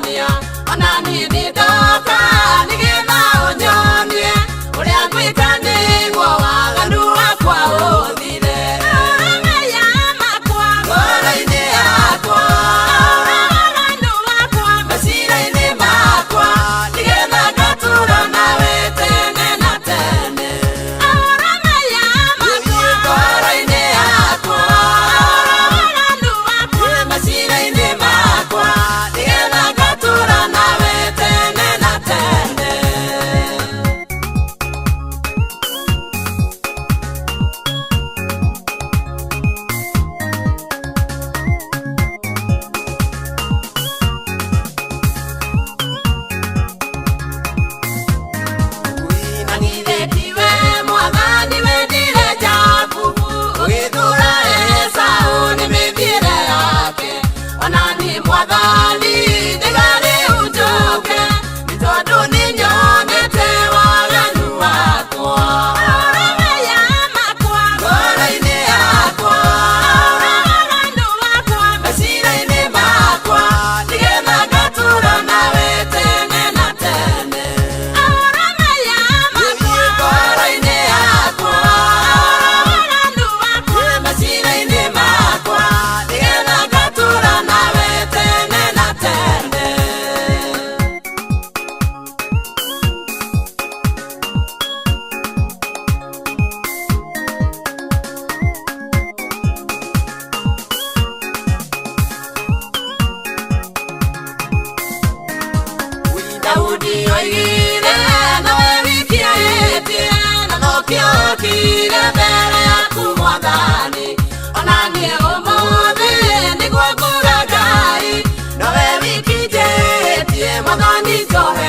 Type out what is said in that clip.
onania ona nini ndoka nigetha unyonie uria ngwikani gwo waganu wakwa uthire meya makwa ngoro-ini yakwa waganu wakwa mecira-ini makwa nigetha ngatura nawe tene na tene meya makwa ngoro-ini yakwa waganu wakwa mecira-ini makwa nigetha ngatura nawe tene na tene. Nangithetiwe mwathani wendire Jakubu ugithura Esau ni mithiire yake ona ni mwathani ndigari unjuke ni tondu ninyonete waganu wakwa meya makwa ngoro-ini yakwa waganu wakwa mecira-ini makwa nigetha ngatura nawe tene na tene meya makwa ngoro-ini yakwa waganu wakwa mecira-ini makwa nigetha ngatura nawe tene na tene. Daudi oigire nawe wikiaĩtie na nokĩo ũkire mbere yaku mwathani ona niĩ ũmũthĩ nĩguo nguga Ngai nowe wiki njĩtie mwathani njohe